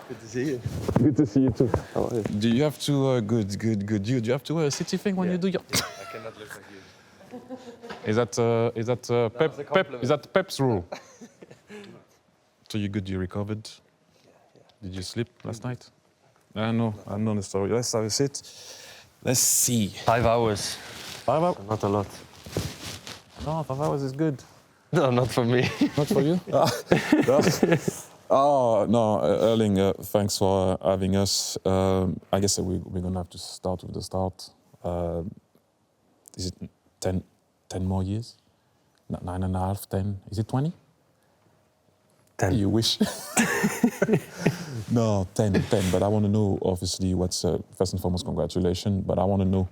Good to see you. Good to see you too. How are you? Do you have to good? Do you have to wear a city thing when you do your? I cannot look like you. Is that Pep? Is that Pep's rule? So you good? You recovered? Yeah. Did you sleep last night? I know the story. Let's have a sit. Let's see. 5 hours. 5 hours? Not a lot. No, 5 hours is good. No, not for me. Not for you? Oh, no, Erling, thanks for having us. I guess we're going to have to start with the start. Is it 10 more years? 9.5, 10? Is it 20? 10. You wish? No, 10. But I want to know, obviously, what's first and foremost, congratulations. But I want to know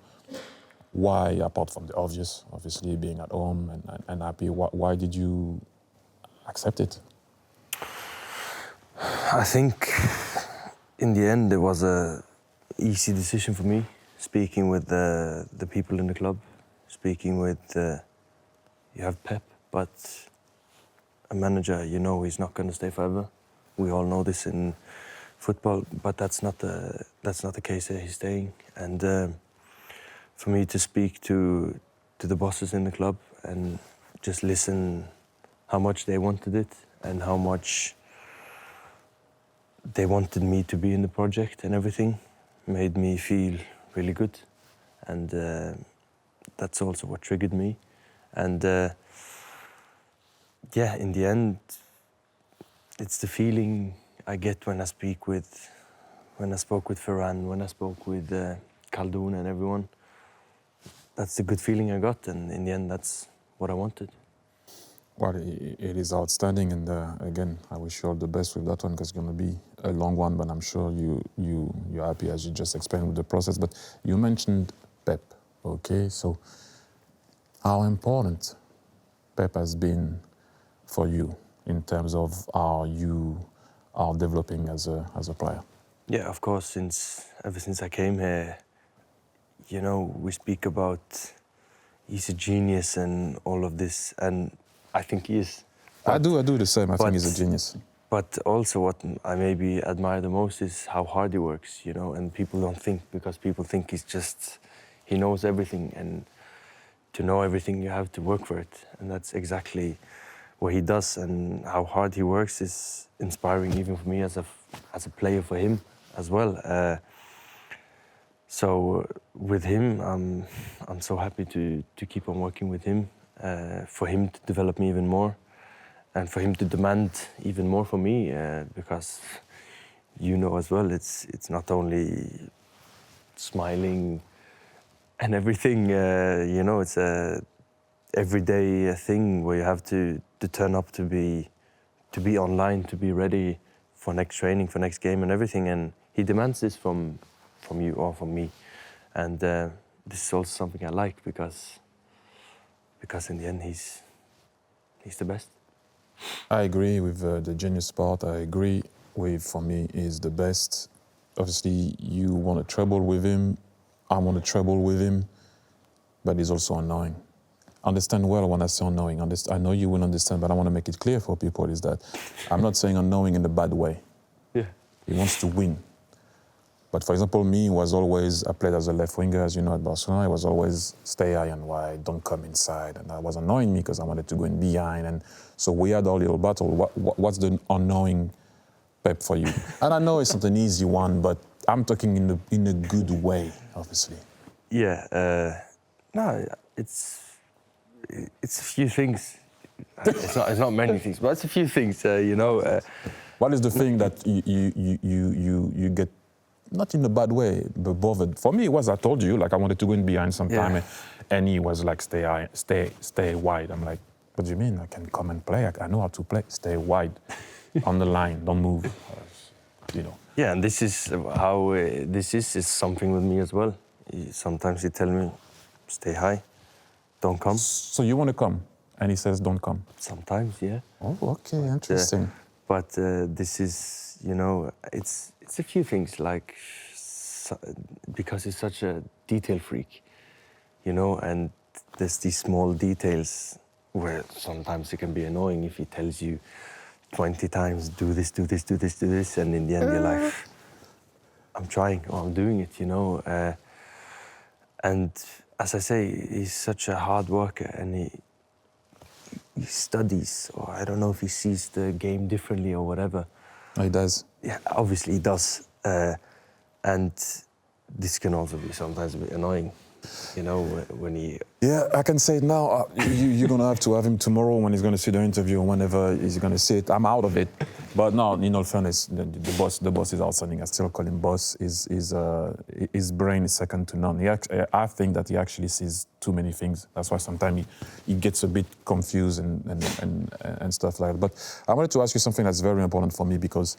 why, apart from the obvious, obviously being at home and happy, why did you accept it? I think in the end it was a easy decision for me. Speaking with the people in the club, speaking with you have Pep, but a manager, you know, he's not going to stay forever. We all know this in football, but that's not the case here. He's staying, and for me to speak to the bosses in the club and just listen how much they wanted it and how much they wanted me to be in the project and everything made me feel really good, and that's also what triggered me. And yeah, in the end, it's the feeling I get when I spoke with Ferran, when I spoke with Khaldun and everyone. That's the good feeling I got, and in the end, that's what I wanted. Well, it is outstanding, and again, I wish you all the best with that one, because it's going to be a long one, but I'm sure you're happy, as you just explained, with the process. But you mentioned Pep, okay? So how important Pep has been for you in terms of how you are developing as a player? Yeah, of course, ever since I came here, you know, we speak about he's a genius and all of this, and I think he is. I do the same. I think he's a genius. But also what I maybe admire the most is how hard he works, you know, and people don't think, because people think he knows everything, and to know everything you have to work for it, and that's exactly what he does, and how hard he works is inspiring even for me as a player for him as well. So with him, I'm so happy to keep on working with him, for him to develop me even more, and for him to demand even more from me, because you know as well, it's not only smiling and everything, you know, it's a everyday thing where you have to turn up, to be online, to be ready for next training, for next game and everything, and he demands this from you or from me, and this is also something I like, because in the end he's the best. I agree with the genius part. I agree with, for me, he's the best. Obviously, you want to treble with him. I want to treble with him. But he's also annoying. Understand well when I say annoying. I know you will understand, but I want to make it clear for people is that I'm not saying annoying in a bad way. Yeah. He wants to win. But for example, me was always, I played as a left winger, as you know, at Barcelona. I was always stay high and wide, don't come inside. And that was annoying me because I wanted to go in behind. And so we had our little battle. What's the annoying Pep for you? And I know it's not an easy one, but I'm talking in a good way, obviously. Yeah, no, it's a few things. It's not many things, but it's a few things, you know. What is the thing that you get, not in a bad way, but bothered? For me, it was, I told you, like I wanted to go in behind sometime, Yeah. and he was like, stay wide. I'm like, what do you mean? I can come and play. I know how to play. Stay wide, on the line, don't move, you know. Yeah, and this is how this is something with me as well. Sometimes he tell me, stay high, don't come. So you want to come, and he says, don't come. Sometimes, yeah. Oh, okay, interesting. But this is, you know, it's a few things, like, because he's such a detail freak, you know, and there's these small details where sometimes it can be annoying if he tells you 20 times, do this, do this, do this, do this, and in the end you're like, I'm trying, or I'm doing it, you know. And as I say, he's such a hard worker, and he studies, or I don't know if he sees the game differently or whatever. He does. Yeah, obviously he does. And this can also be sometimes a bit annoying, you know, when he... Yeah, I can say it now. You're going to have him tomorrow when he's going to see the interview, or whenever he's going to see it. I'm out of it. But no, in all fairness, the boss is outstanding. I still call him boss. His brain is second to none. I think that he actually sees too many things. That's why sometimes he gets a bit confused and stuff like that. But I wanted to ask you something that's very important for me, because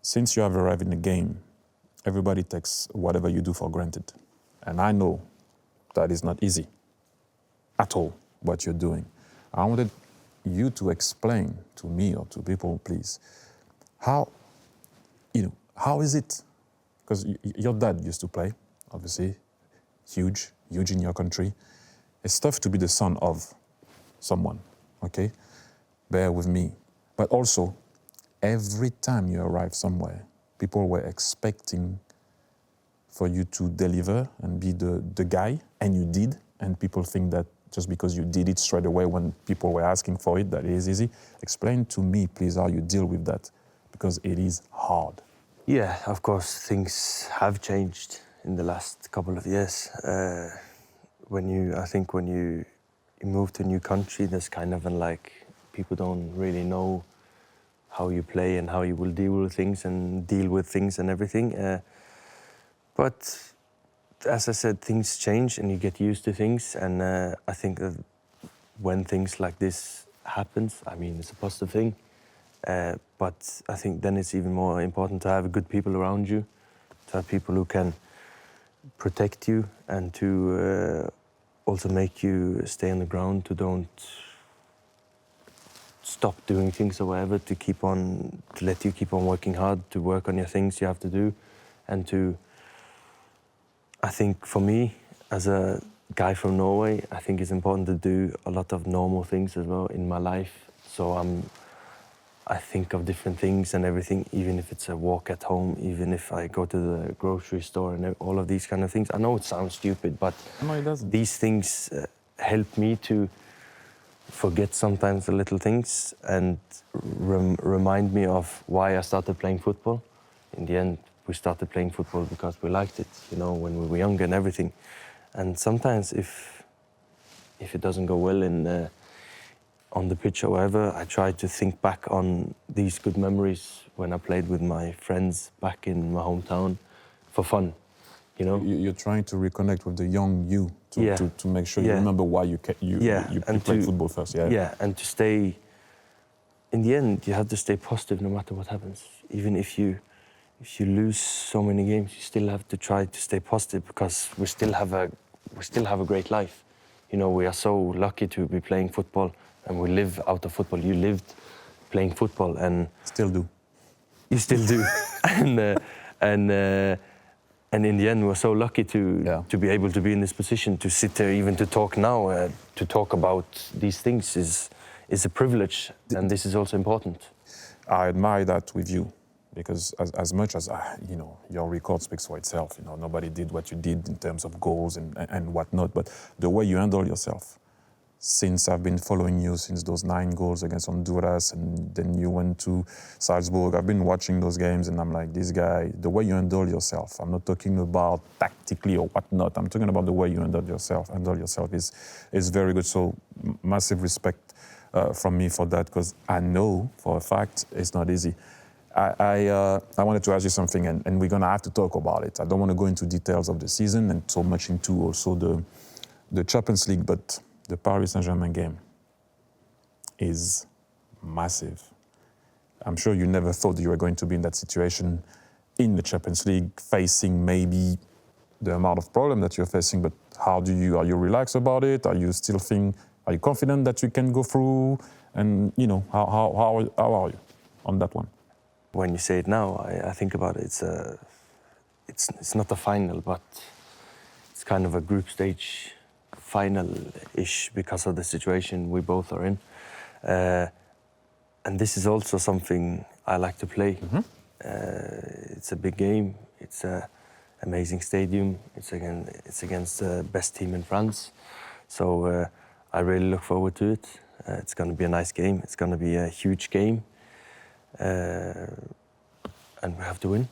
since you have arrived in the game, everybody takes whatever you do for granted. And I know that is not easy at all, what you're doing. I wanted you to explain to me or to people, please, how is it? Because your dad used to play, obviously, huge in your country. It's tough to be the son of someone, okay? Bear with me. But also, every time you arrive somewhere, people were expecting for you to deliver and be the guy, and you did, and people think that just because you did it straight away when people were asking for it, that it is easy. Explain to me, please, how you deal with that, because it is hard. Yeah, of course, things have changed in the last couple of years. When you move to a new country, there's kind of people don't really know how you play and how you will deal with things and everything. But as I said, things change and you get used to things. And I think that when things like this happens, I mean, it's a positive thing. But I think then it's even more important to have good people around you, to have people who can protect you and to also make you stay on the ground, to don't stop doing things or whatever, to let you keep on working hard, to work on your things you have to do, and to... I think for me, as a guy from Norway, I think it's important to do a lot of normal things as well in my life. So I think of different things and everything, even if it's a walk at home, even if I go to the grocery store and all of these kind of things. I know it sounds stupid, but no, it doesn't. These things help me to forget sometimes the little things and remind me of why I started playing football. In the end, we started playing football because we liked it, you know, when we were younger and everything. And sometimes if it doesn't go well on the pitch or whatever, I try to think back on these good memories when I played with my friends back in my hometown for fun, you know. You're trying to reconnect with the young you to make sure you remember why you played football first. Yeah, and to stay, in the end, you have to stay positive no matter what happens. Even if you lose so many games, you still have to try to stay positive, because we still have a great life. You know, we are so lucky to be playing football, and we live out of football. You lived playing football, and still do. You still do, and in the end, we're so lucky to be able to be in this position, to sit there, even to talk now, to talk about these things is a privilege, and this is also important. I admire that with you. Because as much as, your record speaks for itself, nobody did what you did in terms of goals and whatnot, but the way you handle yourself, since I've been following you since those 9 goals against Honduras, and then you went to Salzburg, I've been watching those games and I'm like, this guy, the way you handle yourself, I'm not talking about tactically or whatnot, I'm talking about the way you handle yourself is very good. So massive respect from me for that, because I know for a fact it's not easy. I wanted to ask you something, and we're going to have to talk about it. I don't want to go into details of the season and so much into also the Champions League, but the Paris Saint-Germain game is massive. I'm sure you never thought you were going to be in that situation in the Champions League, facing maybe the amount of problem that you're facing, but are you relaxed about it? Are you confident that you can go through? And, how are you on that one? When you say it now, I think about it. It's not a final, but it's kind of a group stage final-ish because of the situation we both are in. And this is also something I like to play. It's a big game. It's an amazing stadium. It's against the best team in France. So I really look forward to it. It's going to be a nice game. It's going to be a huge game. And we have to win.